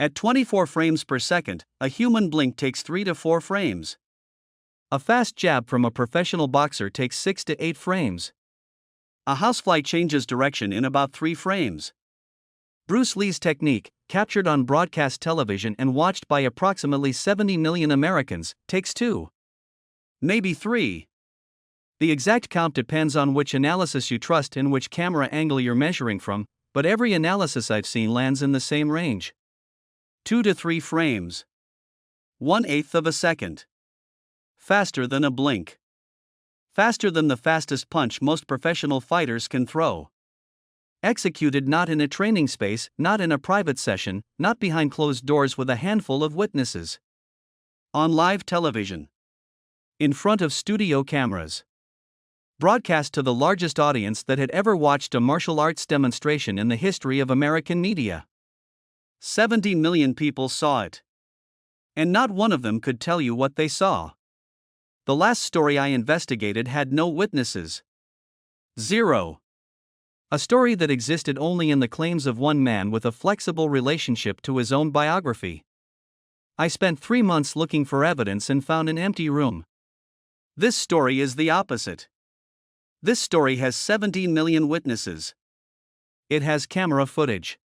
At 24 frames per second, a human blink takes 3 to 4 frames. A fast jab from a professional boxer takes 6 to 8 frames. A housefly changes direction in about 3 frames. Bruce Lee's technique, captured on broadcast television and watched by approximately 70 million Americans, takes 2. Maybe 3. The exact count depends on which analysis you trust and which camera angle you're measuring from, but every analysis I've seen lands in the same range. 2 to 3 frames. 1/8 of a second. Faster than a blink. Faster than the fastest punch most professional fighters can throw. Executed not in a training space, not in a private session, not behind closed doors with a handful of witnesses. On live television. In front of studio cameras. Broadcast to the largest audience that had ever watched a martial arts demonstration in the history of American media. 70 million people saw it. And not one of them could tell you what they saw. The last story I investigated had no witnesses. 0. A story that existed only in the claims of one man with a flexible relationship to his own biography. I spent 3 months looking for evidence and found an empty room. This story is the opposite. This story has 17 million witnesses. It has camera footage.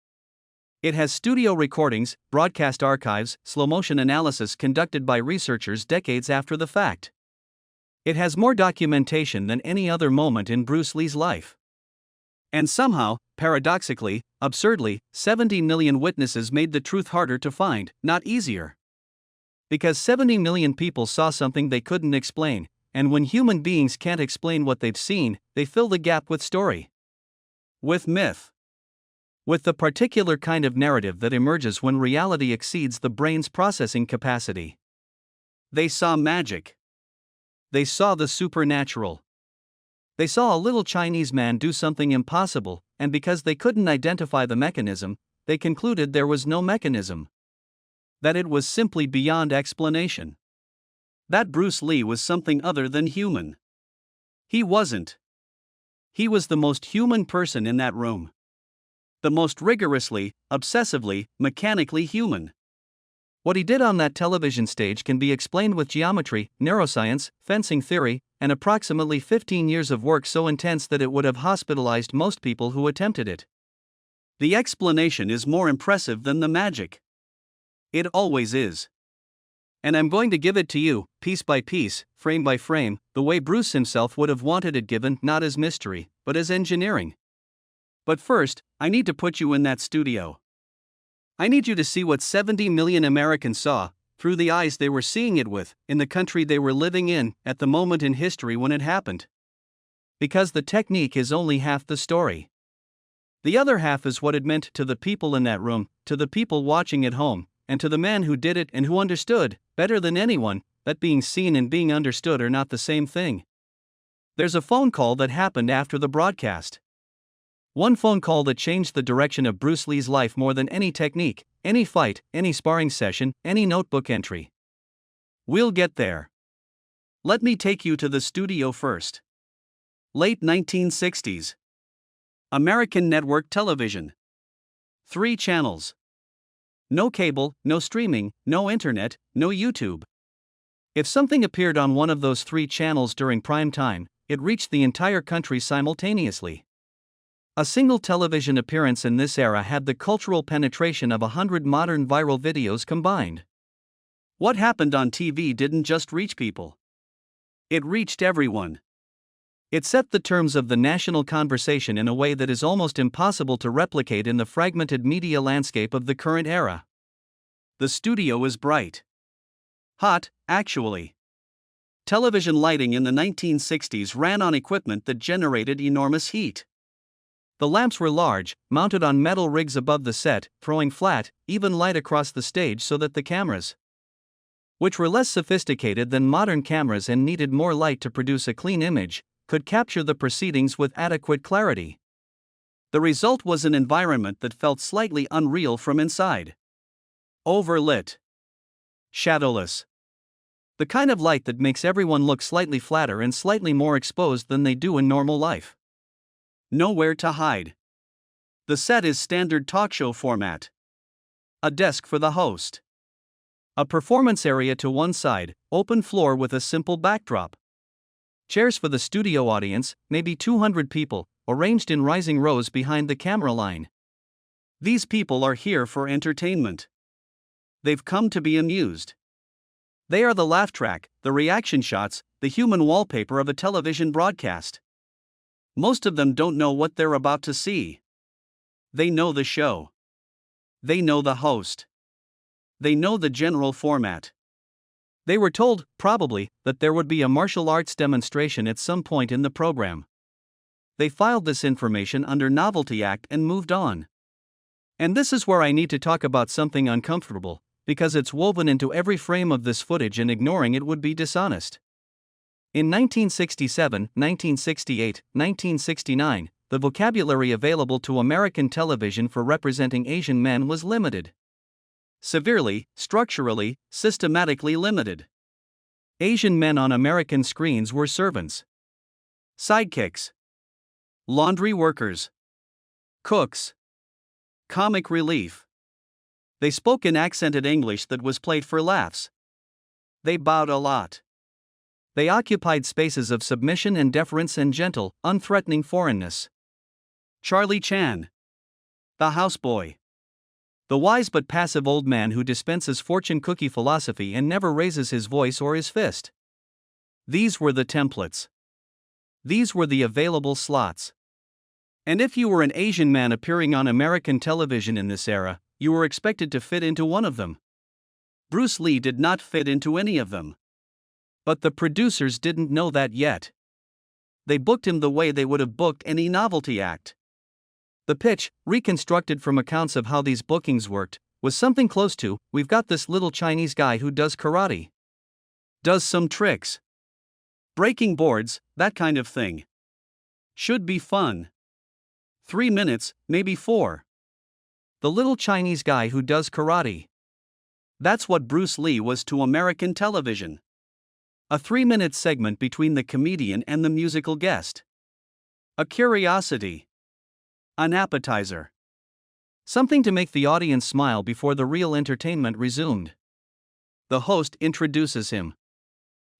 It has studio recordings, broadcast archives, slow-motion analysis conducted by researchers decades after the fact. It has more documentation than any other moment in Bruce Lee's life. And somehow, paradoxically, absurdly, 70 million witnesses made the truth harder to find, not easier. Because 70 million people saw something they couldn't explain, and when human beings can't explain what they've seen, they fill the gap with story. With myth. With the particular kind of narrative that emerges when reality exceeds the brain's processing capacity. They saw magic. They saw the supernatural. They saw a little Chinese man do something impossible, and because they couldn't identify the mechanism, they concluded there was no mechanism. That it was simply beyond explanation. That Bruce Lee was something other than human. He wasn't. He was the most human person in that room. The most rigorously, obsessively, mechanically human. What he did on that television stage can be explained with geometry, neuroscience, fencing theory, and approximately 15 years of work so intense that it would have hospitalized most people who attempted it. The explanation is more impressive than the magic. It always is. And I'm going to give it to you, piece by piece, frame by frame, the way Bruce himself would have wanted it given, not as mystery, but as engineering. But first, I need to put you in that studio. I need you to see what 70 million Americans saw, through the eyes they were seeing it with, in the country they were living in, at the moment in history when it happened. Because the technique is only half the story. The other half is what it meant to the people in that room, to the people watching at home, and to the man who did it and who understood, better than anyone, that being seen and being understood are not the same thing. There's a phone call that happened after the broadcast. One phone call that changed the direction of Bruce Lee's life more than any technique, any fight, any sparring session, any notebook entry. We'll get there. Let me take you to the studio first. Late 1960s. American network television. 3 channels. No cable, no streaming, no internet, no YouTube. If something appeared on one of those 3 channels during prime time, it reached the entire country simultaneously. A single television appearance in this era had the cultural penetration of 100 modern viral videos combined. What happened on TV didn't just reach people. It reached everyone. It set the terms of the national conversation in a way that is almost impossible to replicate in the fragmented media landscape of the current era. The studio is bright. Hot, actually. Television lighting in the 1960s ran on equipment that generated enormous heat. The lamps were large, mounted on metal rigs above the set, throwing flat, even light across the stage so that the cameras, which were less sophisticated than modern cameras and needed more light to produce a clean image, could capture the proceedings with adequate clarity. The result was an environment that felt slightly unreal from inside. Overlit. Shadowless. The kind of light that makes everyone look slightly flatter and slightly more exposed than they do in normal life. Nowhere to hide. The set is standard talk show format. A desk for the host. A performance area to one side, open floor with a simple backdrop. Chairs for the studio audience, maybe 200 people, arranged in rising rows behind the camera line. These people are here for entertainment. They've come to be amused. They are the laugh track, the reaction shots, the human wallpaper of a television broadcast. Most of them don't know what they're about to see. They know the show. They know the host. They know the general format. They were told, probably, that there would be a martial arts demonstration at some point in the program. They filed this information under Novelty Act and moved on. And this is where I need to talk about something uncomfortable, because it's woven into every frame of this footage and ignoring it would be dishonest. In 1967, 1968, 1969, the vocabulary available to American television for representing Asian men was limited. Severely, structurally, systematically limited. Asian men on American screens were servants, sidekicks, laundry workers, cooks, comic relief. They spoke in accented English that was played for laughs. They bowed a lot. They occupied spaces of submission and deference and gentle, unthreatening foreignness. Charlie Chan, the houseboy. The wise but passive old man who dispenses fortune cookie philosophy and never raises his voice or his fist. These were the templates. These were the available slots. And if you were an Asian man appearing on American television in this era, you were expected to fit into one of them. Bruce Lee did not fit into any of them. But the producers didn't know that yet. They booked him the way they would have booked any novelty act. The pitch, reconstructed from accounts of how these bookings worked, was something close to, we've got this little Chinese guy who does karate. Does some tricks. Breaking boards, that kind of thing. Should be fun. 3 minutes, maybe 4. The little Chinese guy who does karate. That's what Bruce Lee was to American television. A 3-minute segment between the comedian and the musical guest. A curiosity. An appetizer. Something to make the audience smile before the real entertainment resumed. The host introduces him.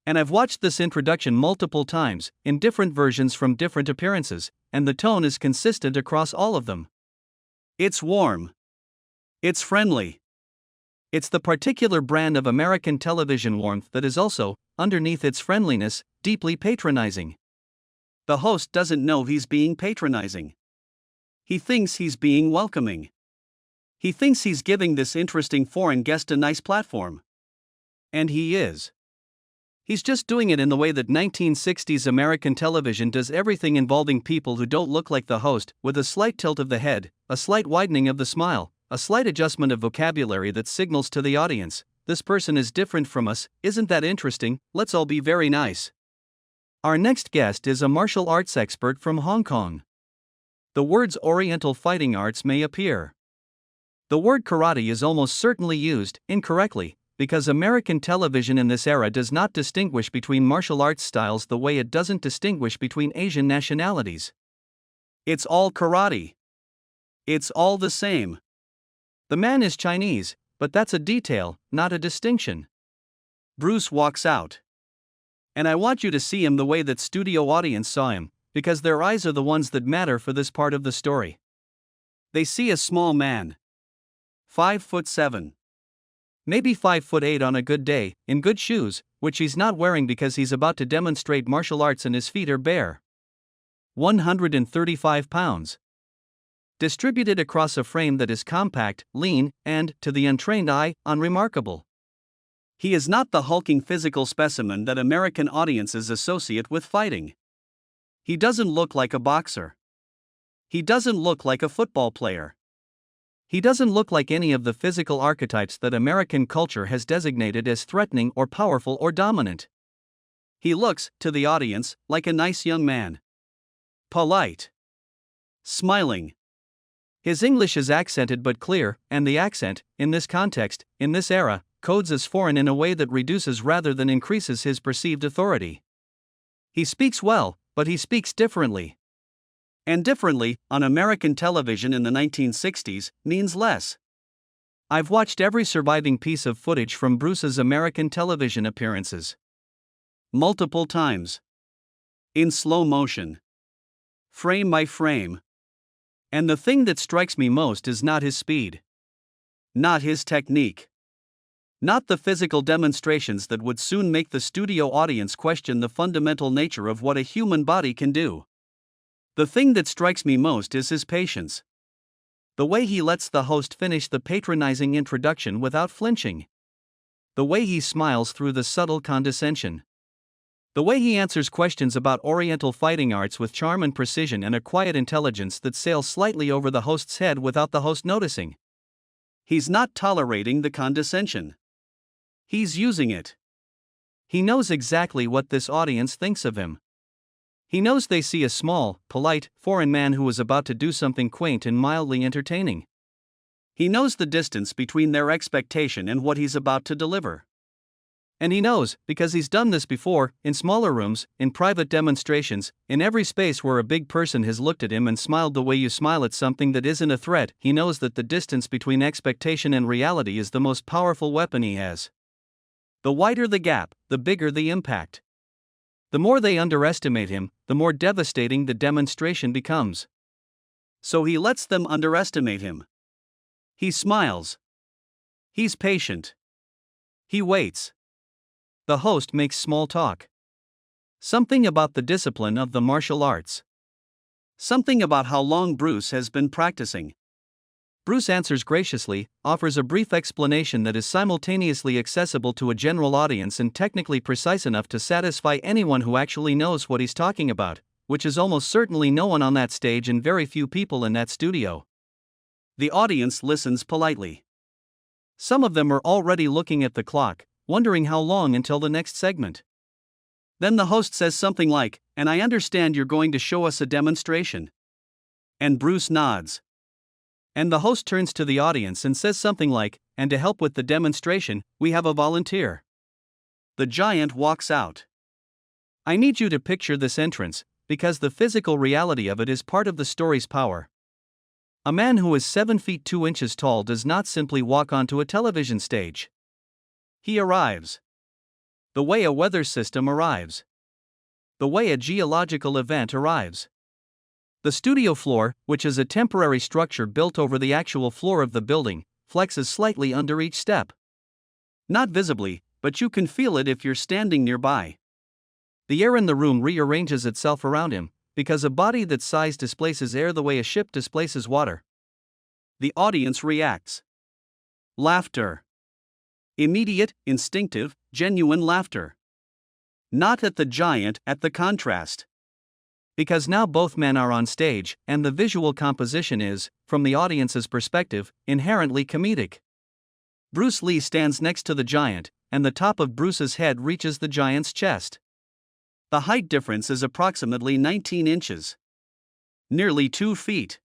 And I've watched this introduction multiple times, in different versions from different appearances, and the tone is consistent across all of them. It's warm. It's friendly. It's the particular brand of American television warmth that is also, underneath its friendliness, deeply patronizing. The host doesn't know he's being patronizing. He thinks he's being welcoming. He thinks he's giving this interesting foreign guest a nice platform. And he is. He's just doing it in the way that 1960s American television does everything involving people who don't look like the host, with a slight tilt of the head, a slight widening of the smile, a slight adjustment of vocabulary that signals to the audience, this person is different from us, isn't that interesting, let's all be very nice. Our next guest is a martial arts expert from Hong Kong. The words Oriental fighting arts may appear. The word karate is almost certainly used, incorrectly, because American television in this era does not distinguish between martial arts styles the way it doesn't distinguish between Asian nationalities. It's all karate. It's all the same. The man is Chinese, but that's a detail, not a distinction. Bruce walks out. And I want you to see him the way that studio audience saw him, because their eyes are the ones that matter for this part of the story. They see a small man. 5'7". Maybe 5'8" on a good day, in good shoes, which he's not wearing because he's about to demonstrate martial arts and his feet are bare. 135 pounds. Distributed across a frame that is compact, lean, and, to the untrained eye, unremarkable. He is not the hulking physical specimen that American audiences associate with fighting. He doesn't look like a boxer. He doesn't look like a football player. He doesn't look like any of the physical archetypes that American culture has designated as threatening or powerful or dominant. He looks, to the audience, like a nice young man. Polite. Smiling. His English is accented but clear, and the accent, in this context, in this era, codes as foreign in a way that reduces rather than increases his perceived authority. He speaks well, but he speaks differently. And differently, on American television in the 1960s, means less. I've watched every surviving piece of footage from Bruce's American television appearances. Multiple times. In slow motion. Frame by frame. And the thing that strikes me most is not his speed. Not his technique. Not the physical demonstrations that would soon make the studio audience question the fundamental nature of what a human body can do. The thing that strikes me most is his patience. The way he lets the host finish the patronizing introduction without flinching. The way he smiles through the subtle condescension. The way he answers questions about Oriental fighting arts with charm and precision and a quiet intelligence that sails slightly over the host's head without the host noticing. He's not tolerating the condescension. He's using it. He knows exactly what this audience thinks of him. He knows they see a small, polite, foreign man who is about to do something quaint and mildly entertaining. He knows the distance between their expectation and what he's about to deliver. And he knows, because he's done this before, in smaller rooms, in private demonstrations, in every space where a big person has looked at him and smiled the way you smile at something that isn't a threat, he knows that the distance between expectation and reality is the most powerful weapon he has. The wider the gap, the bigger the impact. The more they underestimate him, the more devastating the demonstration becomes. So he lets them underestimate him. He smiles. He's patient. He waits. The host makes small talk. Something about the discipline of the martial arts. Something about how long Bruce has been practicing. Bruce answers graciously, offers a brief explanation that is simultaneously accessible to a general audience and technically precise enough to satisfy anyone who actually knows what he's talking about, which is almost certainly no one on that stage and very few people in that studio. The audience listens politely. Some of them are already looking at the clock, wondering how long until the next segment. Then the host says something like, "And I understand you're going to show us a demonstration." And Bruce nods. And the host turns to the audience and says something like, "And to help with the demonstration, we have a volunteer." The giant walks out. I need you to picture this entrance, because the physical reality of it is part of the story's power. A man who is 7 feet 2 inches tall does not simply walk onto a television stage. He arrives. The way a weather system arrives. The way a geological event arrives. The studio floor, which is a temporary structure built over the actual floor of the building, flexes slightly under each step. Not visibly, but you can feel it if you're standing nearby. The air in the room rearranges itself around him, because a body that size displaces air the way a ship displaces water. The audience reacts. Laughter. Immediate, instinctive, genuine laughter. Not at the giant, at the contrast. Because now both men are on stage, and the visual composition is, from the audience's perspective, inherently comedic. Bruce Lee stands next to the giant, and the top of Bruce's head reaches the giant's chest. The height difference is approximately 19 inches. Nearly 2 feet.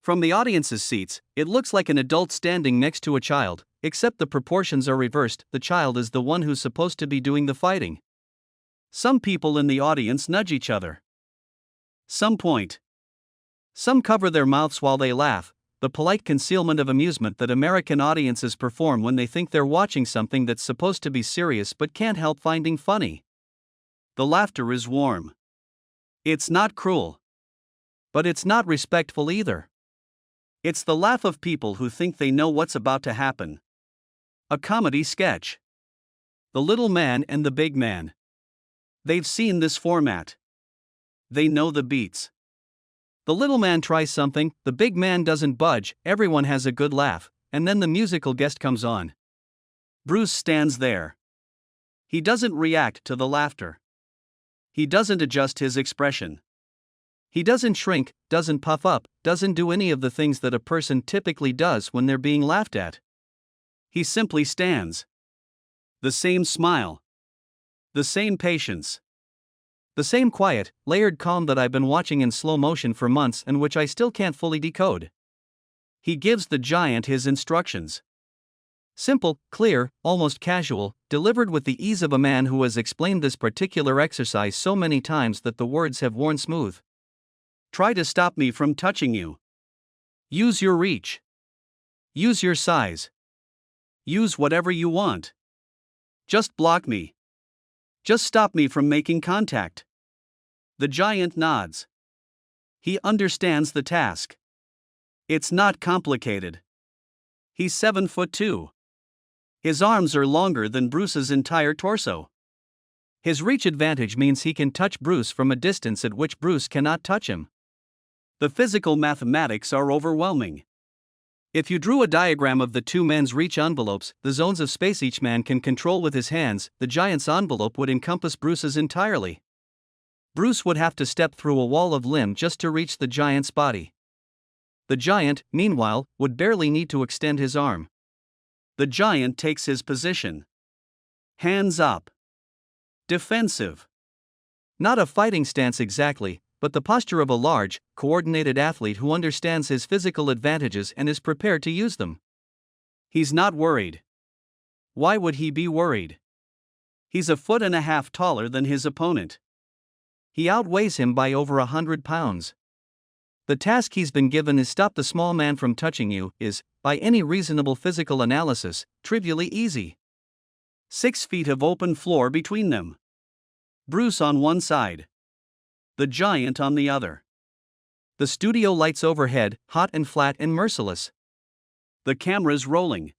From the audience's seats, it looks like an adult standing next to a child, except the proportions are reversed. The child is the one who's supposed to be doing the fighting. Some people in the audience nudge each other. Some point. Some cover their mouths while they laugh, the polite concealment of amusement that American audiences perform when they think they're watching something that's supposed to be serious but can't help finding funny. The laughter is warm. It's not cruel. But it's not respectful either. It's the laugh of people who think they know what's about to happen. A comedy sketch. The little man and the big man. They've seen this format. They know the beats. The little man tries something, the big man doesn't budge, everyone has a good laugh, and then the musical guest comes on. Bruce stands there. He doesn't react to the laughter. He doesn't adjust his expression. He doesn't shrink, doesn't puff up, doesn't do any of the things that a person typically does when they're being laughed at. He simply stands. The same smile. The same patience. The same quiet, layered calm that I've been watching in slow motion for months and which I still can't fully decode. He gives the giant his instructions. Simple, clear, almost casual, delivered with the ease of a man who has explained this particular exercise so many times that the words have worn smooth. Try to stop me from touching you. Use your reach. Use your size. Use whatever you want. Just block me. Just stop me from making contact. The giant nods. He understands the task. It's not complicated. He's 7'2". His arms are longer than Bruce's entire torso. His reach advantage means he can touch Bruce from a distance at which Bruce cannot touch him. The physical mathematics are overwhelming. If you drew a diagram of the two men's reach envelopes, the zones of space each man can control with his hands, the giant's envelope would encompass Bruce's entirely. Bruce would have to step through a wall of limb just to reach the giant's body. The giant, meanwhile, would barely need to extend his arm. The giant takes his position. Hands up. Defensive. Not a fighting stance exactly, but the posture of a large, coordinated athlete who understands his physical advantages and is prepared to use them. He's not worried. Why would he be worried? He's 1.5 feet taller than his opponent. He outweighs him by over 100 pounds. The task he's been given is stop the small man from touching you is, by any reasonable physical analysis, trivially easy. 6 feet of open floor between them. Bruce on one side. The giant on the other. The studio lights overhead, hot and flat and merciless. The camera's rolling.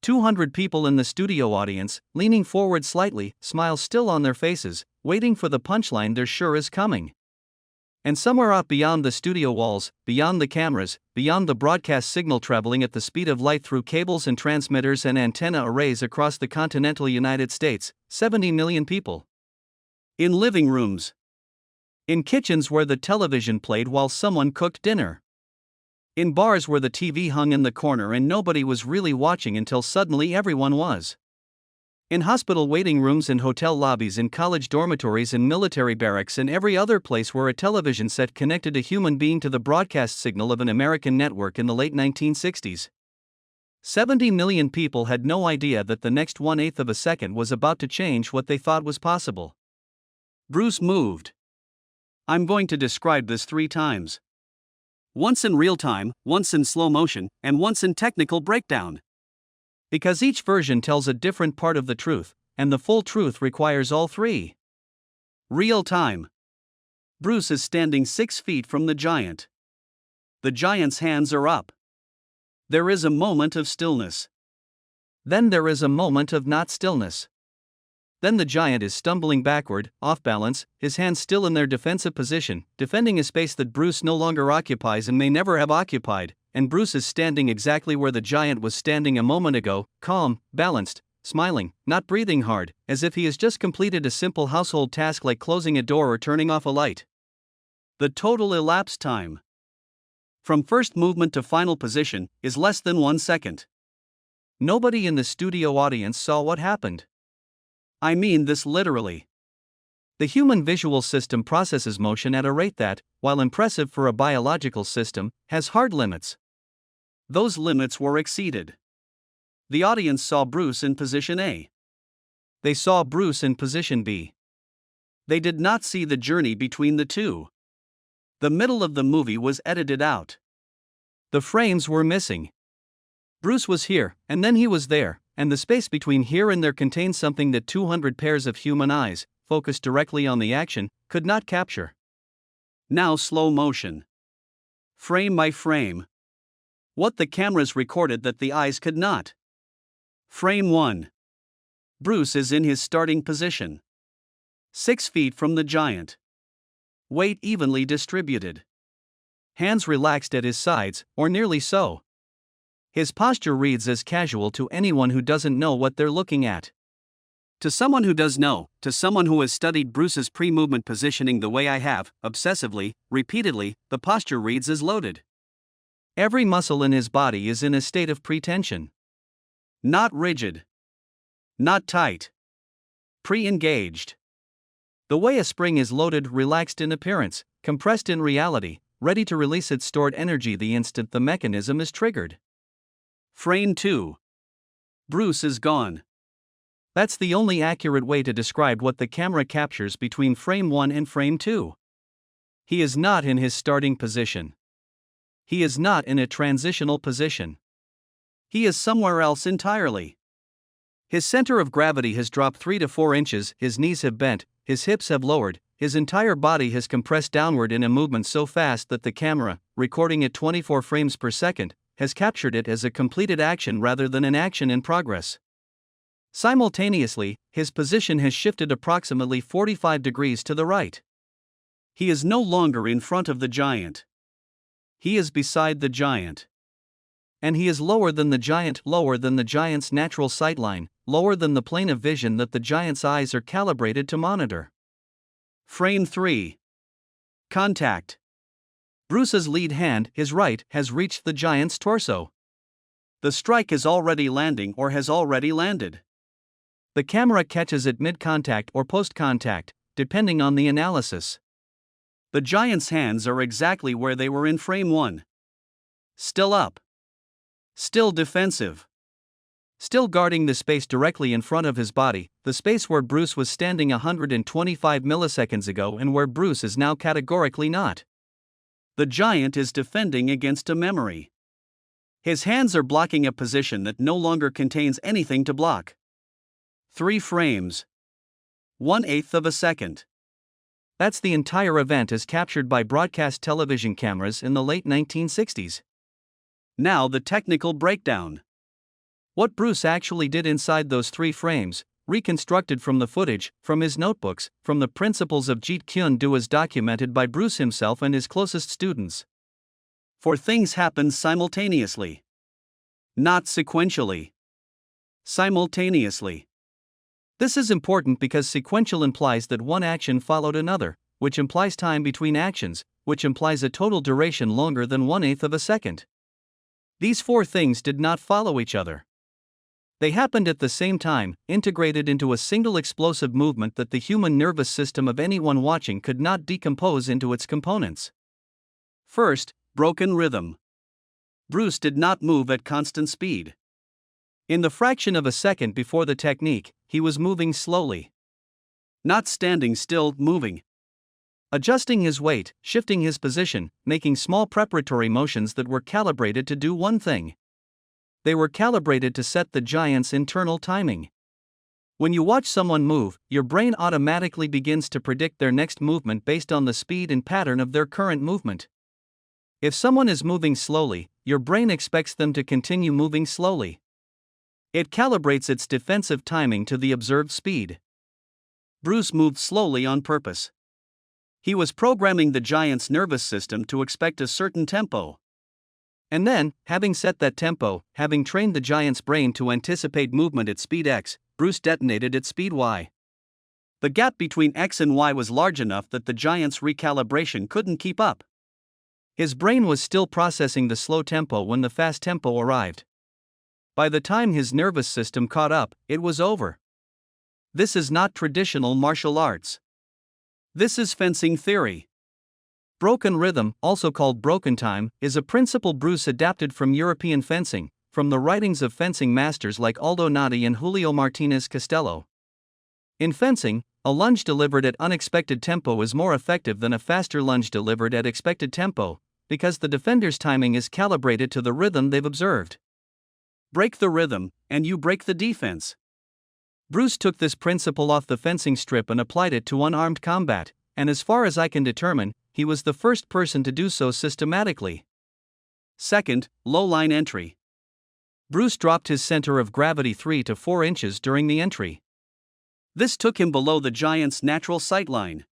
200 people in the studio audience, leaning forward slightly, smiles still on their faces, waiting for the punchline they're sure is coming. And somewhere out beyond the studio walls, beyond the cameras, beyond the broadcast signal traveling at the speed of light through cables and transmitters and antenna arrays across the continental United States, 70 million people. In living rooms. In kitchens where the television played while someone cooked dinner. In bars where the TV hung in the corner and nobody was really watching until suddenly everyone was. In hospital waiting rooms and hotel lobbies, in college dormitories and military barracks, and every other place where a television set connected a human being to the broadcast signal of an American network in the late 1960s. 70 million people had no idea that the next 1/8 of a second was about to change what they thought was possible. Bruce moved. I'm going to describe this 3 times. Once in real time, once in slow motion, and once in technical breakdown. Because each version tells a different part of the truth, and the full truth requires all 3. Real time. Bruce is standing 6 feet from the giant. The giant's hands are up. There is a moment of stillness. Then there is a moment of not stillness. Then the giant is stumbling backward, off balance, his hands still in their defensive position, defending a space that Bruce no longer occupies and may never have occupied, and Bruce is standing exactly where the giant was standing a moment ago, calm, balanced, smiling, not breathing hard, as if he has just completed a simple household task like closing a door or turning off a light. The total elapsed time, from first movement to final position, is less than 1 second. Nobody in the studio audience saw what happened. I mean this literally. The human visual system processes motion at a rate that, while impressive for a biological system, has hard limits. Those limits were exceeded. The audience saw Bruce in position A. They saw Bruce in position B. They did not see the journey between the two. The middle of the movie was edited out. The frames were missing. Bruce was here, and then he was there, and the space between here and there contained something that 200 pairs of human eyes, focused directly on the action, could not capture. Now slow motion. Frame by frame. What the cameras recorded that the eyes could not. Frame 1. Bruce is in his starting position. 6 feet from the giant. Weight evenly distributed. Hands relaxed at his sides, or nearly so. His posture reads as casual to anyone who doesn't know what they're looking at. To someone who does know, to someone who has studied Bruce's pre-movement positioning the way I have, obsessively, repeatedly, the posture reads as loaded. Every muscle in his body is in a state of pre-tension. Not rigid. Not tight. Pre-engaged. The way a spring is loaded, relaxed in appearance, compressed in reality, ready to release its stored energy the instant the mechanism is triggered. Frame 2. Bruce is gone. That's the only accurate way to describe what the camera captures between frame 1 and frame 2. He is not in his starting position. He is not in a transitional position. He is somewhere else entirely. His center of gravity has dropped 3 to 4 inches, his knees have bent, his hips have lowered, his entire body has compressed downward in a movement so fast that the camera, recording at 24 frames per second, has captured it as a completed action rather than an action in progress. Simultaneously, his position has shifted approximately 45 degrees to the right. He is no longer in front of the giant. He is beside the giant. And he is lower than the giant's natural sightline, lower than the plane of vision that the giant's eyes are calibrated to monitor. Frame 3. Contact. Bruce's lead hand, his right, has reached the giant's torso. The strike is already landing or has already landed. The camera catches it mid-contact or post-contact, depending on the analysis. The giant's hands are exactly where they were in frame 1. Still up. Still defensive. Still guarding the space directly in front of his body, the space where Bruce was standing 125 milliseconds ago and where Bruce is now categorically not. The giant is defending against a memory. His hands are blocking a position that no longer contains anything to block. 3 frames. 1/8 of a second. That's the entire event as captured by broadcast television cameras in the late 1960s. Now the technical breakdown. What Bruce actually did inside those 3 frames, reconstructed from the footage, from his notebooks, from the principles of Jeet Kune Do as documented by Bruce himself and his closest students. For things happen simultaneously. Not sequentially. Simultaneously. This is important because sequential implies that one action followed another, which implies time between actions, which implies a total duration longer than 1/8 of a second. These 4 things did not follow each other. They happened at the same time, integrated into a single explosive movement that the human nervous system of anyone watching could not decompose into its components. First, broken rhythm. Bruce did not move at constant speed. In the fraction of a second before the technique, he was moving slowly. Not standing still, moving. Adjusting his weight, shifting his position, making small preparatory motions that were calibrated to do one thing. They were calibrated to set the giant's internal timing. When you watch someone move, your brain automatically begins to predict their next movement based on the speed and pattern of their current movement. If someone is moving slowly, your brain expects them to continue moving slowly. It calibrates its defensive timing to the observed speed. Bruce moved slowly on purpose. He was programming the giant's nervous system to expect a certain tempo. And then, having set that tempo, having trained the giant's brain to anticipate movement at speed x, Bruce detonated at speed y. The gap between x and y was large enough that the giant's recalibration couldn't keep up. His brain was still processing the slow tempo when the fast tempo arrived. By the time his nervous system caught up, it was over. This is not traditional martial arts. This is fencing theory. Broken rhythm, also called broken time, is a principle Bruce adapted from European fencing, from the writings of fencing masters like Aldo Nadi and Julio Martinez Castello. In fencing, a lunge delivered at unexpected tempo is more effective than a faster lunge delivered at expected tempo, because the defender's timing is calibrated to the rhythm they've observed. Break the rhythm, and you break the defense. Bruce took this principle off the fencing strip and applied it to unarmed combat, and as far as I can determine, he was the first person to do so systematically. Second, low line entry. Bruce dropped his center of gravity 3 to 4 inches during the entry. This took him below the giant's natural sightline.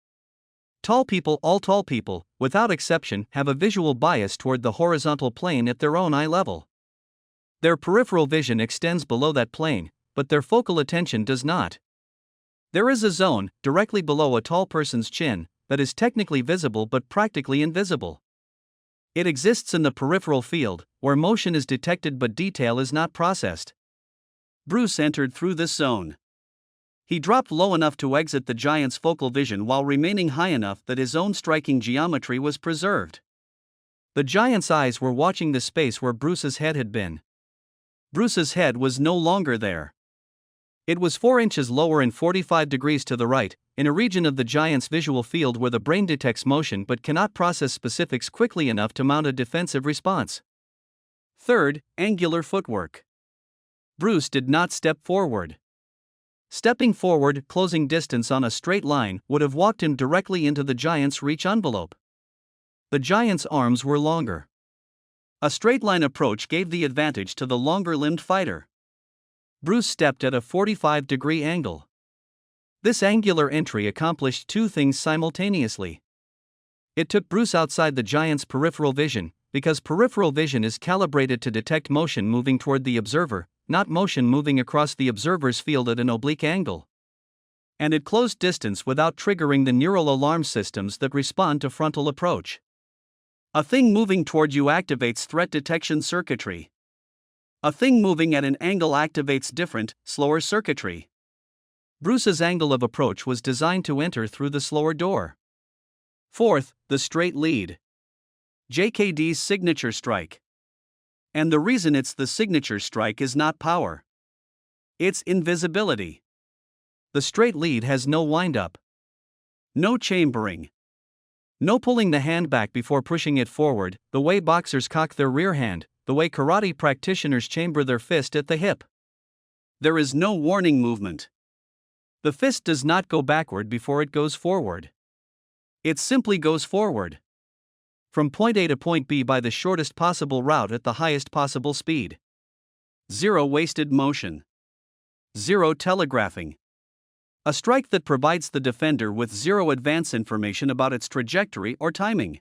All tall people, without exception, have a visual bias toward the horizontal plane at their own eye level. Their peripheral vision extends below that plane, but their focal attention does not. There is a zone, directly below a tall person's chin, that is technically visible but practically invisible. It exists in the peripheral field, where motion is detected but detail is not processed. Bruce entered through this zone. He dropped low enough to exit the giant's focal vision while remaining high enough that his own striking geometry was preserved. The giant's eyes were watching the space where Bruce's head had been. Bruce's head was no longer there. It was 4 inches lower and 45 degrees to the right, in a region of the giant's visual field where the brain detects motion but cannot process specifics quickly enough to mount a defensive response. Third, angular footwork. Bruce did not step forward. Stepping forward, closing distance on a straight line, would have walked him directly into the giant's reach envelope. The giant's arms were longer. A straight line approach gave the advantage to the longer-limbed fighter. Bruce stepped at a 45-degree angle. This angular entry accomplished two things simultaneously. It took Bruce outside the giant's peripheral vision, because peripheral vision is calibrated to detect motion moving toward the observer, not motion moving across the observer's field at an oblique angle. And it closed distance without triggering the neural alarm systems that respond to frontal approach. A thing moving toward you activates threat detection circuitry. A thing moving at an angle activates different, slower circuitry. Bruce's angle of approach was designed to enter through the slower door. Fourth, the straight lead. JKD's signature strike. And the reason it's the signature strike is not power. It's invisibility. The straight lead has no wind-up. No chambering. No pulling the hand back before pushing it forward, the way boxers cock their rear hand, the way karate practitioners chamber their fist at the hip. There is no warning movement. The fist does not go backward before it goes forward. It simply goes forward. From point A to point B by the shortest possible route at the highest possible speed. Zero wasted motion. Zero telegraphing. A strike that provides the defender with zero advance information about its trajectory or timing.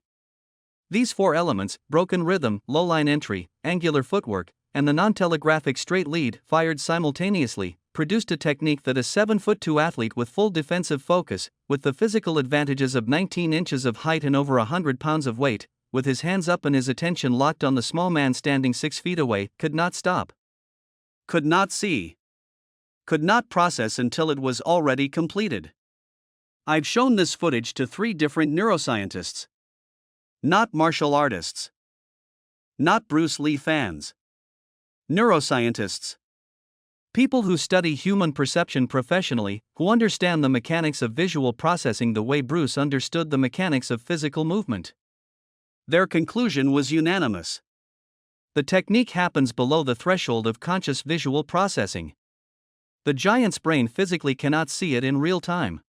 These four elements, broken rhythm, low-line entry, angular footwork, and the non-telegraphic straight lead, fired simultaneously, produced a technique that a 7'2" athlete with full defensive focus, with the physical advantages of 19 inches of height and over 100 pounds of weight, with his hands up and his attention locked on the small man standing 6 feet away, could not stop. Could not see. Could not process until it was already completed. I've shown this footage to 3 different neuroscientists. Not martial artists. Not Bruce Lee fans. Neuroscientists. People who study human perception professionally, who understand the mechanics of visual processing the way Bruce understood the mechanics of physical movement. Their conclusion was unanimous. The technique happens below the threshold of conscious visual processing. The giant's brain physically cannot see it in real time.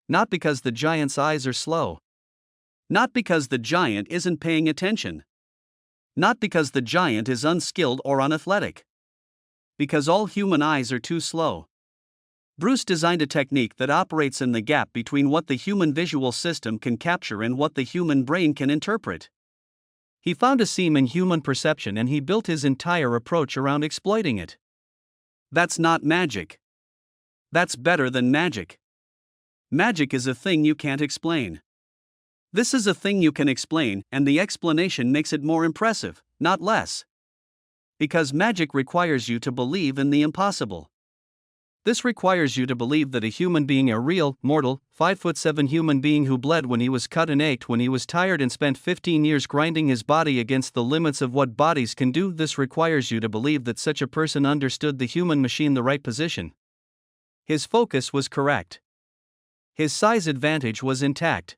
Not because the giant's eyes are slow. Not because the giant isn't paying attention. Not because the giant is unskilled or unathletic. Because all human eyes are too slow. Bruce designed a technique that operates in the gap between what the human visual system can capture and what the human brain can interpret. He found a seam in human perception and he built his entire approach around exploiting it. That's not magic. That's better than magic. Magic is a thing you can't explain. This is a thing you can explain, and the explanation makes it more impressive, not less. Because magic requires you to believe in the impossible. This requires you to believe that a human being, a real, mortal, 5'7" human being who bled when he was cut and ached when he was tired and spent 15 years grinding his body against the limits of what bodies can do. This requires you to believe that such a person understood the human machine the right position. His focus was correct. His size advantage was intact.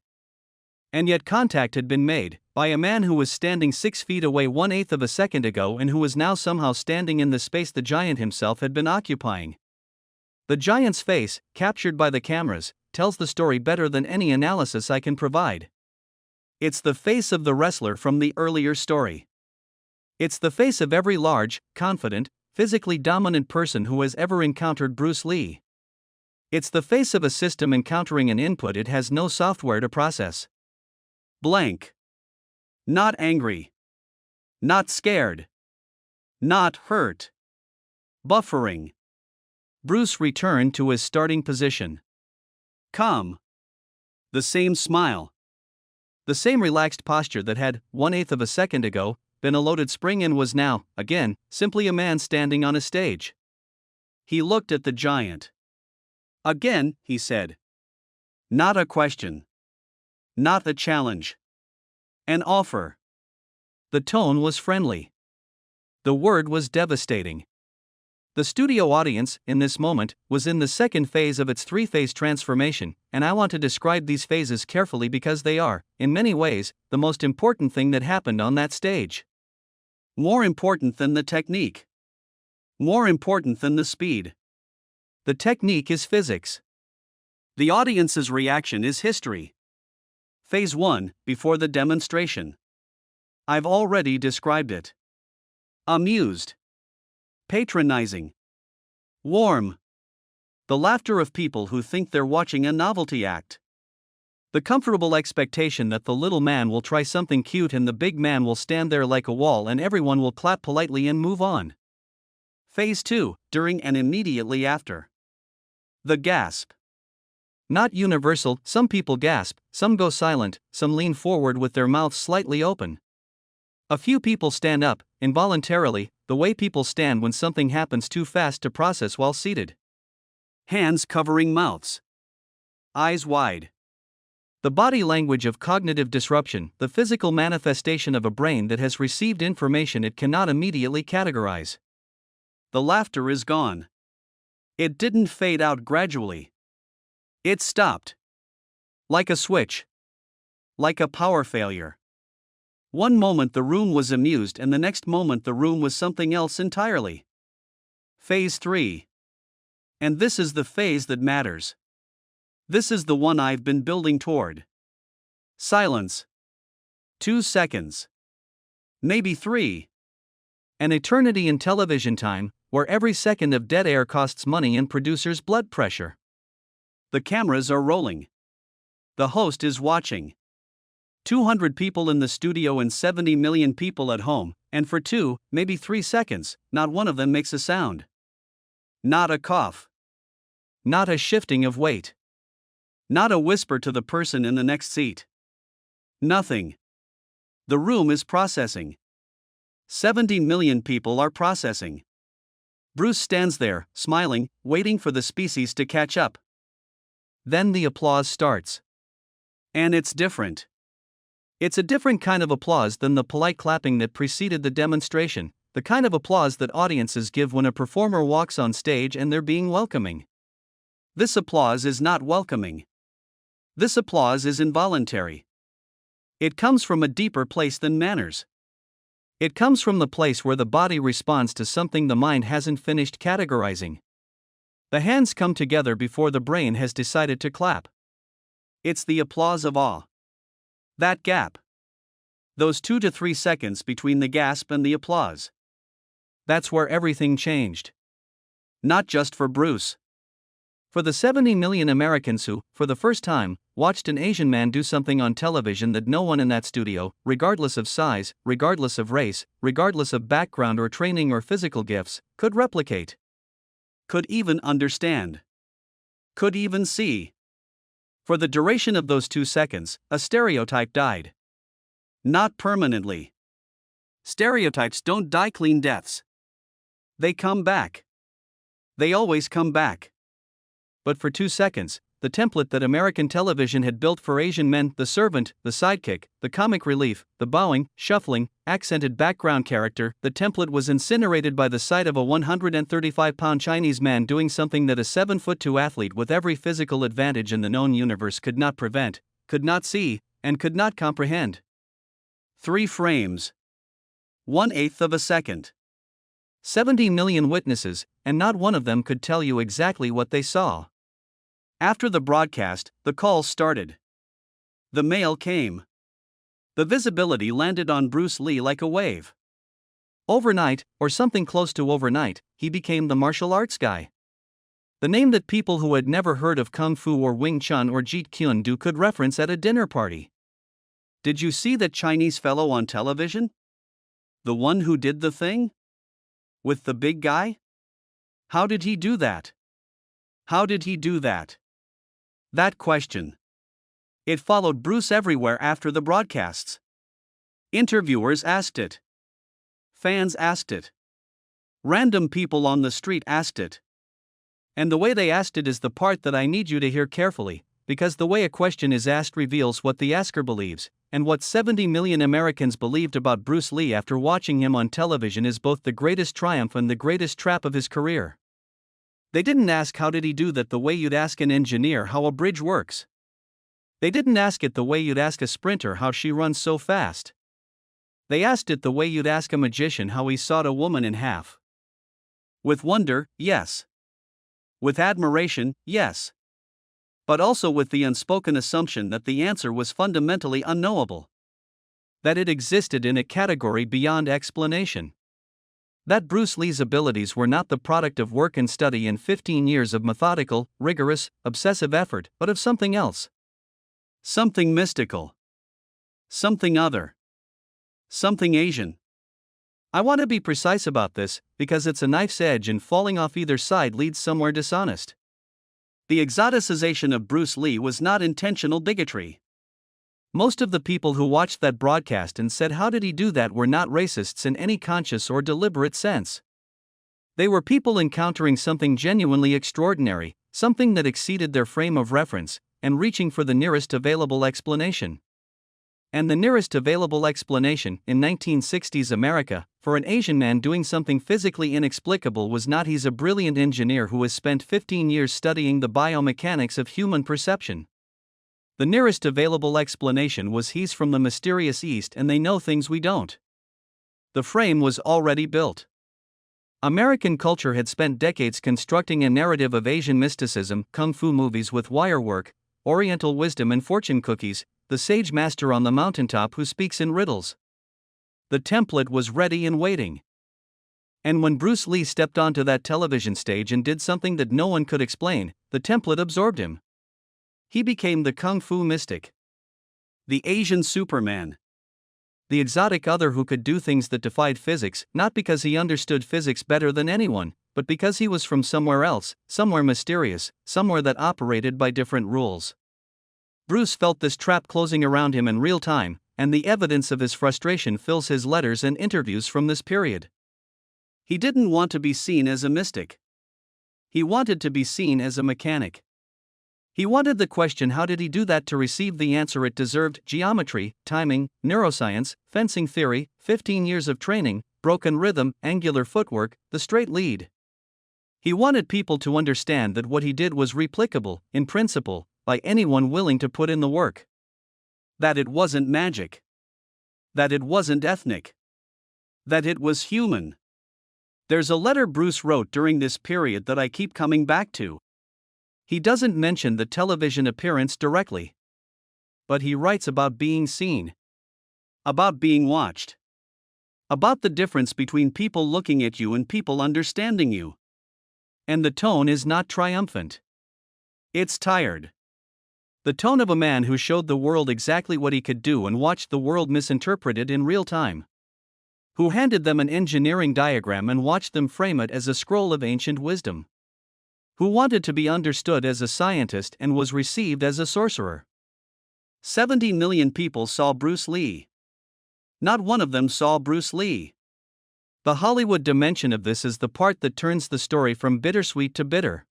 And yet contact had been made, by a man who was standing 6 feet away 1/8 of a second ago and who was now somehow standing in the space the giant himself had been occupying. The giant's face, captured by the cameras, tells the story better than any analysis I can provide. It's the face of the wrestler from the earlier story. It's the face of every large, confident, physically dominant person who has ever encountered Bruce Lee. It's the face of a system encountering an input it has no software to process. Blank. Not angry. Not scared. Not hurt. Buffering. Bruce returned to his starting position. Calm. The same smile. The same relaxed posture that had, 1/8 of a second ago, been a loaded spring and was now, again, simply a man standing on a stage. He looked at the giant. Again, he said. Not a question. Not a challenge. An offer. The tone was friendly. The word was devastating. The studio audience, in this moment, was in the second phase of its 3-phase transformation, and I want to describe these phases carefully because they are, in many ways, the most important thing that happened on that stage. More important than the technique. More important than the speed. The technique is physics. The audience's reaction is history. Phase 1, before the demonstration. I've already described it. Amused. Patronizing. Warm. The laughter of people who think they're watching a novelty act. The comfortable expectation that the little man will try something cute and the big man will stand there like a wall and everyone will clap politely and move on. Phase 2, during and immediately after. The gasp. Not universal, some people gasp, some go silent, some lean forward with their mouths slightly open. A few people stand up, involuntarily, the way people stand when something happens too fast to process while seated. Hands covering mouths. Eyes wide. The body language of cognitive disruption, the physical manifestation of a brain that has received information it cannot immediately categorize. The laughter is gone. It didn't fade out gradually. It stopped. Like a switch. Like a power failure. One moment the room was amused and the next moment the room was something else entirely. Phase 3. And this is the phase that matters. This is the one I've been building toward. Silence. 2 seconds. Maybe 3. An eternity in television time, where every second of dead air costs money and producers' blood pressure. The cameras are rolling. The host is watching. 200 people in the studio and 70 million people at home, and for 2, maybe 3 seconds, not one of them makes a sound. Not a cough. Not a shifting of weight. Not a whisper to the person in the next seat. Nothing. The room is processing. 70 million people are processing. Bruce stands there, smiling, waiting for the species to catch up. Then the applause starts. And it's different. It's a different kind of applause than the polite clapping that preceded the demonstration, the kind of applause that audiences give when a performer walks on stage and they're being welcoming. This applause is not welcoming. This applause is involuntary. It comes from a deeper place than manners. It comes from the place where the body responds to something the mind hasn't finished categorizing. The hands come together before the brain has decided to clap. It's the applause of awe. That gap. Those 2 to 3 seconds between the gasp and the applause. That's where everything changed. Not just for Bruce. For the 70 million Americans who, for the first time, watched an Asian man do something on television that no one in that studio, regardless of size, regardless of race, regardless of background or training or physical gifts, could replicate. Could even understand. Could even see. For the duration of those 2 seconds, a stereotype died. Not permanently. Stereotypes don't die clean deaths. They come back. They always come back. But for 2 seconds, the template that American television had built for Asian men, the servant, the sidekick, the comic relief, the bowing, shuffling, accented background character, the template was incinerated by the sight of a 135-pound Chinese man doing something that a 7'2" athlete with every physical advantage in the known universe could not prevent, could not see, and could not comprehend. 3 frames. 1/8 of a second. 70 million witnesses, and not one of them could tell you exactly what they saw. After the broadcast, the calls started. The mail came. The visibility landed on Bruce Lee like a wave. Overnight, or something close to overnight, he became the martial arts guy. The name that people who had never heard of Kung Fu or Wing Chun or Jeet Kune Do could reference at a dinner party. Did you see that Chinese fellow on television? The one who did the thing? With the big guy? How did he do that? How did he do that? That question. It followed Bruce everywhere after the broadcasts. Interviewers asked it. Fans asked it. Random people on the street asked it. And the way they asked it is the part that I need you to hear carefully, because the way a question is asked reveals what the asker believes, and what 70 million Americans believed about Bruce Lee after watching him on television is both the greatest triumph and the greatest trap of his career. They didn't ask how did he do that the way you'd ask an engineer how a bridge works. They didn't ask it the way you'd ask a sprinter how she runs so fast. They asked it the way you'd ask a magician how he sawed a woman in half. With wonder, yes. With admiration, yes. But also with the unspoken assumption that the answer was fundamentally unknowable. That it existed in a category beyond explanation. That Bruce Lee's abilities were not the product of work and study and 15 years of methodical, rigorous, obsessive effort, but of something else. Something mystical. Something other. Something Asian. I want to be precise about this, because it's a knife's edge and falling off either side leads somewhere dishonest. The exoticization of Bruce Lee was not intentional bigotry. Most of the people who watched that broadcast and said how did he do that were not racists in any conscious or deliberate sense. They were people encountering something genuinely extraordinary, something that exceeded their frame of reference, and reaching for the nearest available explanation. And the nearest available explanation, in 1960s America, for an Asian man doing something physically inexplicable was not he's a brilliant engineer who has spent 15 years studying the biomechanics of human perception. The nearest available explanation was he's from the mysterious East and they know things we don't. The frame was already built. American culture had spent decades constructing a narrative of Asian mysticism, kung fu movies with wire work, Oriental wisdom and fortune cookies, the sage master on the mountaintop who speaks in riddles. The template was ready and waiting. And when Bruce Lee stepped onto that television stage and did something that no one could explain, the template absorbed him. He became the kung fu mystic. The Asian Superman. The exotic other who could do things that defied physics, not because he understood physics better than anyone, but because he was from somewhere else, somewhere mysterious, somewhere that operated by different rules. Bruce felt this trap closing around him in real time, and the evidence of his frustration fills his letters and interviews from this period. He didn't want to be seen as a mystic. He wanted to be seen as a mechanic. He wanted the question how did he do that to receive the answer it deserved: geometry, timing, neuroscience, fencing theory, 15 years of training, broken rhythm, angular footwork, the straight lead. He wanted people to understand that what he did was replicable, in principle, by anyone willing to put in the work. That it wasn't magic. That it wasn't ethnic. That it was human. There's a letter Bruce wrote during this period that I keep coming back to. He doesn't mention the television appearance directly. But he writes about being seen. About being watched. About the difference between people looking at you and people understanding you. And the tone is not triumphant. It's tired. The tone of a man who showed the world exactly what he could do and watched the world misinterpret it in real time. Who handed them an engineering diagram and watched them frame it as a scroll of ancient wisdom. Who wanted to be understood as a scientist and was received as a sorcerer. 70 million people saw Bruce Lee. Not one of them saw Bruce Lee. The Hollywood dimension of this is the part that turns the story from bittersweet to bitter.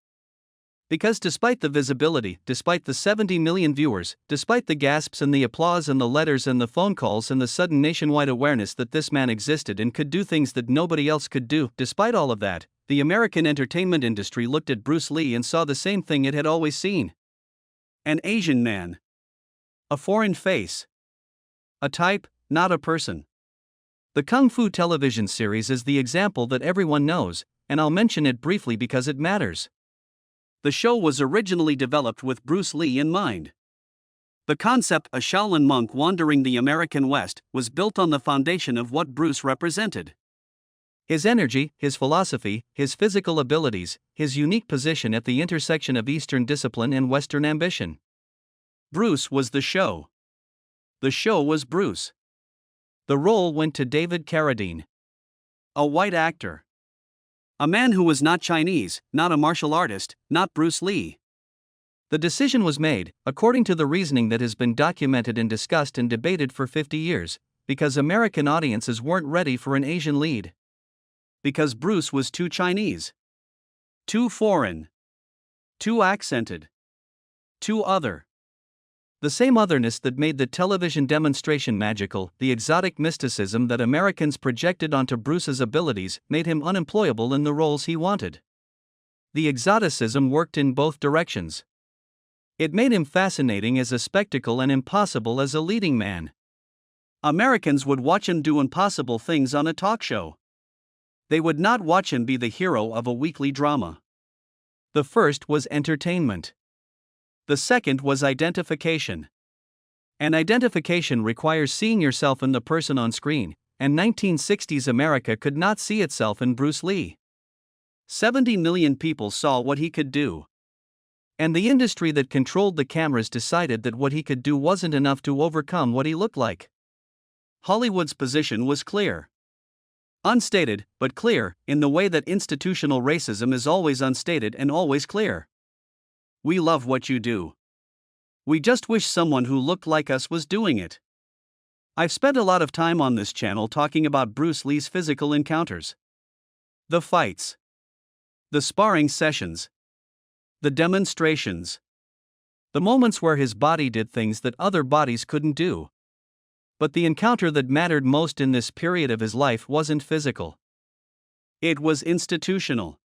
Because despite the visibility, despite the 70 million viewers, despite the gasps and the applause and the letters and the phone calls and the sudden nationwide awareness that this man existed and could do things that nobody else could do, despite all of that, the American entertainment industry looked at Bruce Lee and saw the same thing it had always seen. An Asian man. A foreign face. A type, not a person. The Kung Fu television series is the example that everyone knows, and I'll mention it briefly because it matters. The show was originally developed with Bruce Lee in mind. The concept, a Shaolin monk wandering the American West, was built on the foundation of what Bruce represented. His energy, his philosophy, his physical abilities, his unique position at the intersection of Eastern discipline and Western ambition. Bruce was the show. The show was Bruce. The role went to David Carradine. A white actor. A man who was not Chinese, not a martial artist, not Bruce Lee. The decision was made, according to the reasoning that has been documented and discussed and debated for 50 years, because American audiences weren't ready for an Asian lead. Because Bruce was too Chinese. Too foreign. Too accented. Too other. The same otherness that made the television demonstration magical, the exotic mysticism that Americans projected onto Bruce's abilities, made him unemployable in the roles he wanted. The exoticism worked in both directions. It made him fascinating as a spectacle and impossible as a leading man. Americans would watch him do impossible things on a talk show. They would not watch him be the hero of a weekly drama. The first was entertainment. The second was identification. And identification requires seeing yourself in the person on screen, and 1960s America could not see itself in Bruce Lee. 70 million people saw what he could do. And the industry that controlled the cameras decided that what he could do wasn't enough to overcome what he looked like. Hollywood's position was clear. Unstated, but clear, in the way that institutional racism is always unstated and always clear. We love what you do. We just wish someone who looked like us was doing it. I've spent a lot of time on this channel talking about Bruce Lee's physical encounters. The fights. The sparring sessions. The demonstrations. The moments where his body did things that other bodies couldn't do. But the encounter that mattered most in this period of his life wasn't physical. It was institutional.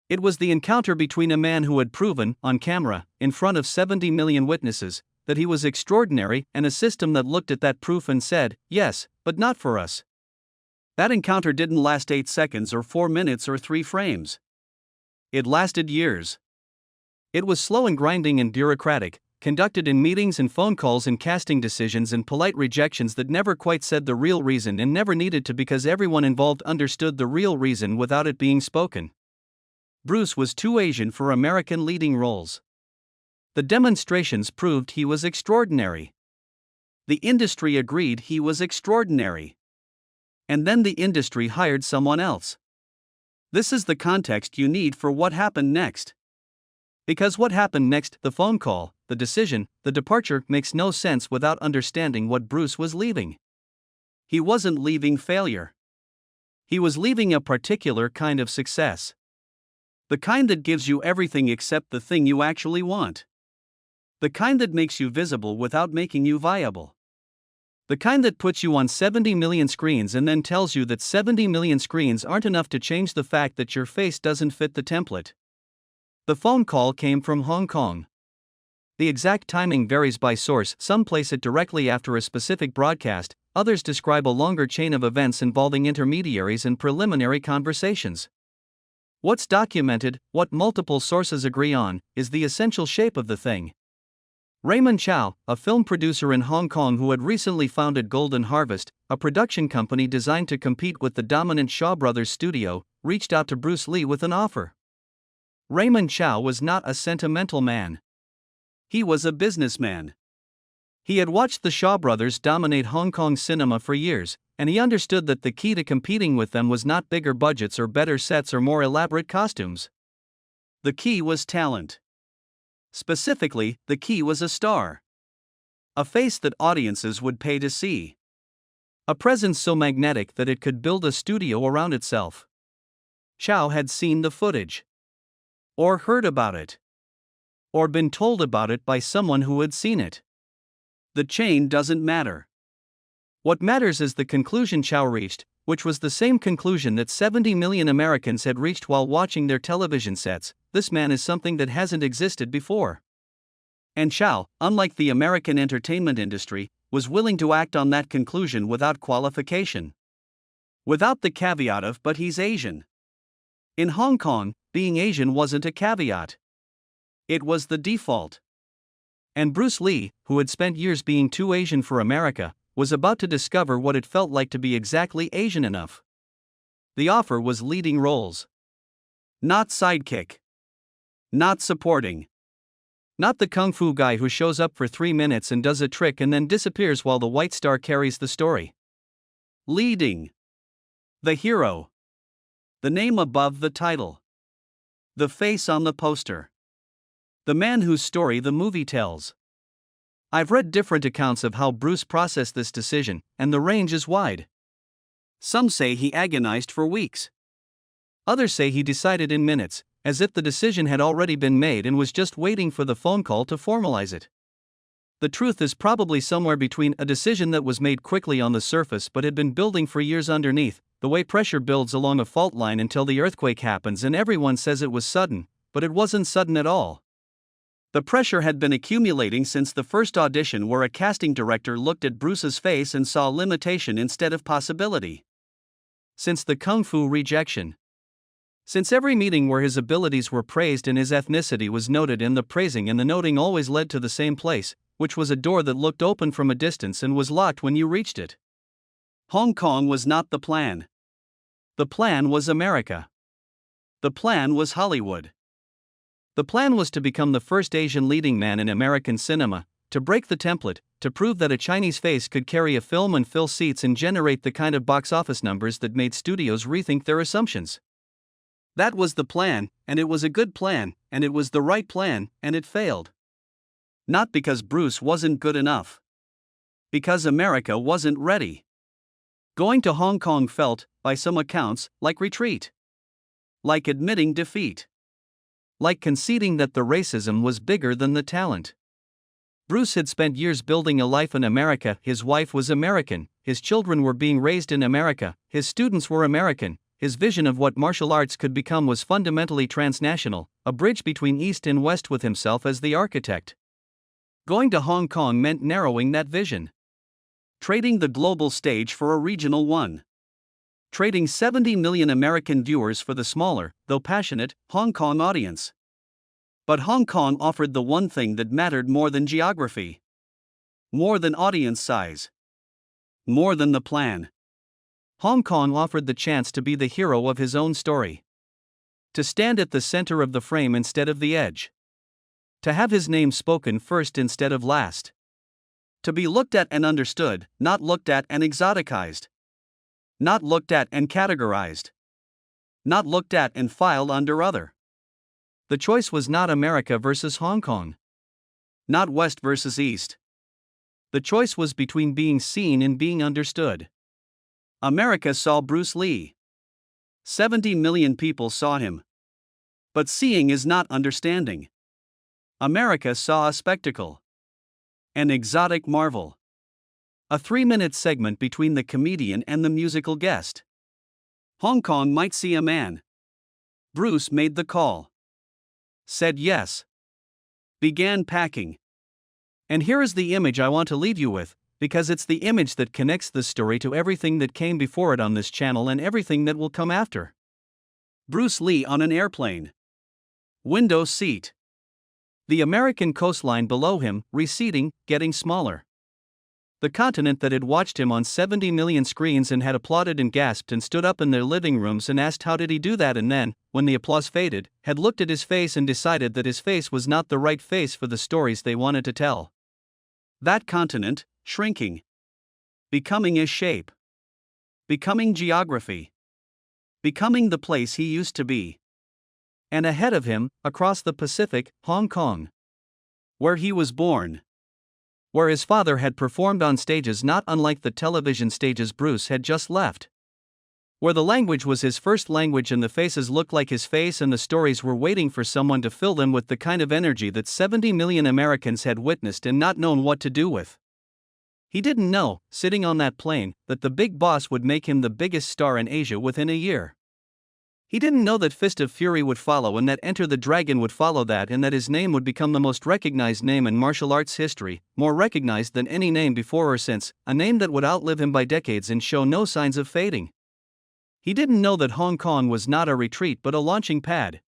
It was the encounter between a man who had proven, on camera, in front of 70 million witnesses, that he was extraordinary, and a system that looked at that proof and said, yes, but not for us. That encounter didn't last 8 seconds or 4 minutes or 3 frames. It lasted years. It was slow and grinding and bureaucratic, conducted in meetings and phone calls and casting decisions and polite rejections that never quite said the real reason and never needed to, because everyone involved understood the real reason without it being spoken. Bruce was too Asian for American leading roles. The demonstrations proved he was extraordinary. The industry agreed he was extraordinary. And then the industry hired someone else. This is the context you need for what happened next. Because what happened next, the phone call, the decision, the departure, makes no sense without understanding what Bruce was leaving. He wasn't leaving failure. He was leaving a particular kind of success. The kind that gives you everything except the thing you actually want. The kind that makes you visible without making you viable. The kind that puts you on 70 million screens and then tells you that 70 million screens aren't enough to change the fact that your face doesn't fit the template. The phone call came from Hong Kong. The exact timing varies by source. Some place it directly after a specific broadcast, others describe a longer chain of events involving intermediaries and preliminary conversations. What's documented, what multiple sources agree on, is the essential shape of the thing. Raymond Chow, a film producer in Hong Kong who had recently founded Golden Harvest, a production company designed to compete with the dominant Shaw Brothers studio, reached out to Bruce Lee with an offer. Raymond Chow was not a sentimental man. He was a businessman. He had watched the Shaw Brothers dominate Hong Kong cinema for years, and he understood that the key to competing with them was not bigger budgets or better sets or more elaborate costumes. The key was talent. Specifically, the key was a star. A face that audiences would pay to see. A presence so magnetic that it could build a studio around itself. Chow had seen the footage. Or heard about it. Or been told about it by someone who had seen it. The chain doesn't matter. What matters is the conclusion Chow reached, which was the same conclusion that 70 million Americans had reached while watching their television sets: this man is something that hasn't existed before. And Chow, unlike the American entertainment industry, was willing to act on that conclusion without qualification. Without the caveat of, but he's Asian. In Hong Kong, being Asian wasn't a caveat. It was the default. And Bruce Lee, who had spent years being too Asian for America, was about to discover what it felt like to be exactly Asian enough. The offer was leading roles. Not sidekick. Not supporting. Not the kung fu guy who shows up for 3 minutes and does a trick and then disappears while the white star carries the story. Leading. The hero. The name above the title. The face on the poster. The man whose story the movie tells. I've read different accounts of how Bruce processed this decision, and the range is wide. Some say he agonized for weeks. Others say he decided in minutes, as if the decision had already been made and was just waiting for the phone call to formalize it. The truth is probably somewhere between a decision that was made quickly on the surface but had been building for years underneath, the way pressure builds along a fault line until the earthquake happens and everyone says it was sudden, but it wasn't sudden at all. The pressure had been accumulating since the first audition, where a casting director looked at Bruce's face and saw limitation instead of possibility. Since the Kung Fu rejection. Since every meeting where his abilities were praised and his ethnicity was noted, and the praising and the noting always led to the same place, which was a door that looked open from a distance and was locked when you reached it. Hong Kong was not the plan. The plan was America. The plan was Hollywood. The plan was to become the first Asian leading man in American cinema, to break the template, to prove that a Chinese face could carry a film and fill seats and generate the kind of box office numbers that made studios rethink their assumptions. That was the plan, and it was a good plan, and it was the right plan, and it failed. Not because Bruce wasn't good enough. Because America wasn't ready. Going to Hong Kong felt, by some accounts, like retreat. Like admitting defeat. Like conceding that the racism was bigger than the talent. Bruce had spent years building a life in America, his wife was American, his children were being raised in America, his students were American. His vision of what martial arts could become was fundamentally transnational, a bridge between East and West with himself as the architect. Going to Hong Kong meant narrowing that vision. Trading the global stage for a regional one. Trading 70 million American viewers for the smaller, though passionate, Hong Kong audience. But Hong Kong offered the one thing that mattered more than geography. More than audience size. More than the plan. Hong Kong offered the chance to be the hero of his own story. To stand at the center of the frame instead of the edge. To have his name spoken first instead of last. To be looked at and understood, not looked at and exoticized. Not looked at and categorized. Not looked at and filed under other. The choice was not America versus Hong Kong. Not West versus East. The choice was between being seen and being understood. America saw Bruce Lee. 70 million people saw him. But seeing is not understanding. America saw a spectacle. An exotic marvel. A 3-minute segment between the comedian and the musical guest. Hong Kong might see a man. Bruce made the call. Said yes. Began packing. And here is the image I want to leave you with, because it's the image that connects this story to everything that came before it on this channel and everything that will come after. Bruce Lee on an airplane. Window seat. The American coastline below him, receding, getting smaller. The continent that had watched him on 70 million screens and had applauded and gasped and stood up in their living rooms and asked how did he do that, and then, when the applause faded, had looked at his face and decided that his face was not the right face for the stories they wanted to tell. That continent, shrinking. Becoming his shape. Becoming geography. Becoming the place he used to be. And ahead of him, across the Pacific, Hong Kong. Where he was born. Where his father had performed on stages not unlike the television stages Bruce had just left. Where the language was his first language and the faces looked like his face and the stories were waiting for someone to fill them with the kind of energy that 70 million Americans had witnessed and not known what to do with. He didn't know, sitting on that plane, that the big boss would make him the biggest star in Asia within a year. He didn't know that Fist of Fury would follow and that Enter the Dragon would follow that, and that his name would become the most recognized name in martial arts history, more recognized than any name before or since, a name that would outlive him by decades and show no signs of fading. He didn't know that Hong Kong was not a retreat but a launching pad.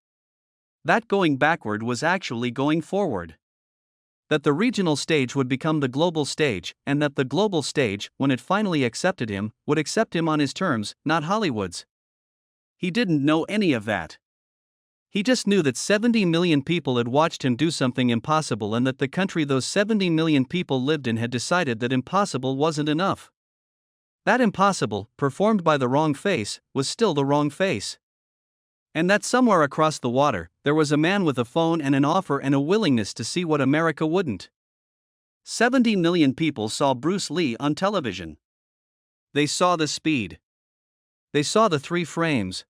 That going backward was actually going forward. That the regional stage would become the global stage, and that the global stage, when it finally accepted him, would accept him on his terms, not Hollywood's. He didn't know any of that. He just knew that 70 million people had watched him do something impossible and that the country those 70 million people lived in had decided that impossible wasn't enough. That impossible, performed by the wrong face, was still the wrong face. And that somewhere across the water, there was a man with a phone and an offer and a willingness to see what America wouldn't. 70 million people saw Bruce Lee on television. They saw the speed. They saw the 3 frames.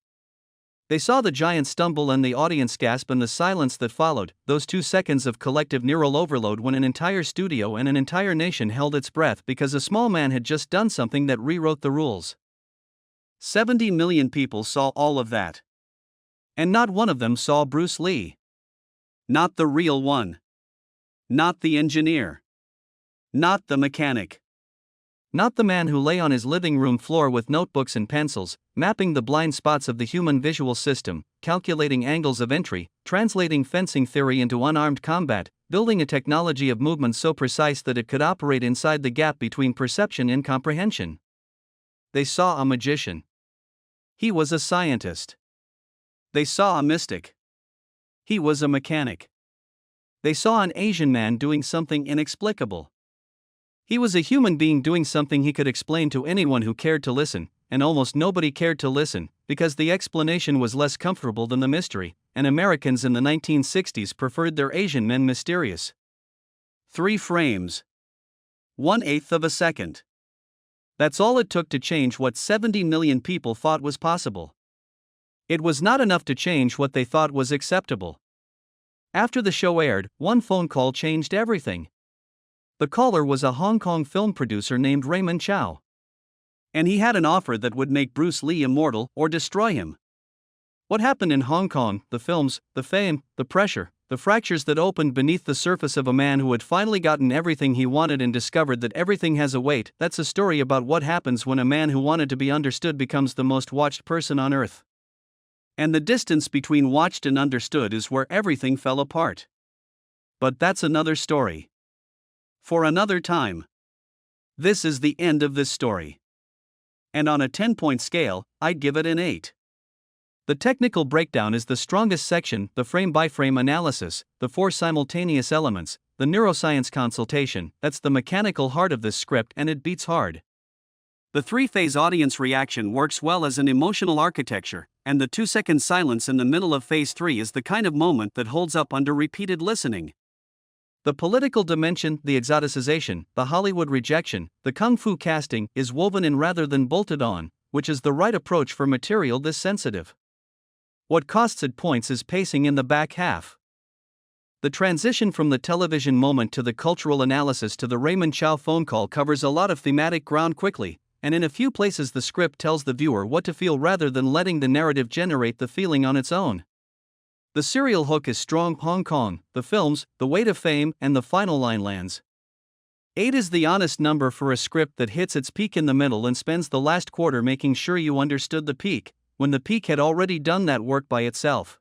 They saw the giant stumble and the audience gasp and the silence that followed, those 2 seconds of collective neural overload when an entire studio and an entire nation held its breath because a small man had just done something that rewrote the rules. 70 million people saw all of that. And not one of them saw Bruce Lee. Not the real one. Not the engineer. Not the mechanic. Not the man who lay on his living room floor with notebooks and pencils, mapping the blind spots of the human visual system, calculating angles of entry, translating fencing theory into unarmed combat, building a technology of movement so precise that it could operate inside the gap between perception and comprehension. They saw a magician. He was a scientist. They saw a mystic. He was a mechanic. They saw an Asian man doing something inexplicable. He was a human being doing something he could explain to anyone who cared to listen, and almost nobody cared to listen, because the explanation was less comfortable than the mystery, and Americans in the 1960s preferred their Asian men mysterious. 3 frames. 1/8 of a second. That's all it took to change what 70 million people thought was possible. It was not enough to change what they thought was acceptable. After the show aired, one phone call changed everything. The caller was a Hong Kong film producer named Raymond Chow. And he had an offer that would make Bruce Lee immortal or destroy him. What happened in Hong Kong, the films, the fame, the pressure, the fractures that opened beneath the surface of a man who had finally gotten everything he wanted and discovered that everything has a weight, that's a story about what happens when a man who wanted to be understood becomes the most watched person on earth. And the distance between watched and understood is where everything fell apart. But that's another story. For another time. This is the end of this story. And on a 10-point scale, I'd give it an 8. The technical breakdown is the strongest section, the frame-by-frame analysis, the 4 simultaneous elements, the neuroscience consultation, that's the mechanical heart of this script, and it beats hard. The 3-phase audience reaction works well as an emotional architecture, and the 2-second silence in the middle of phase 3 is the kind of moment that holds up under repeated listening. The political dimension, the exoticization, the Hollywood rejection, the kung fu casting is woven in rather than bolted on, which is the right approach for material this sensitive. What costs it points is pacing in the back half. The transition from the television moment to the cultural analysis to the Raymond Chow phone call covers a lot of thematic ground quickly, and in a few places the script tells the viewer what to feel rather than letting the narrative generate the feeling on its own. The serial hook is strong. Hong Kong, the films, the weight of fame, and the final line lands. 8 is the honest number for a script that hits its peak in the middle and spends the last quarter making sure you understood the peak, when the peak had already done that work by itself.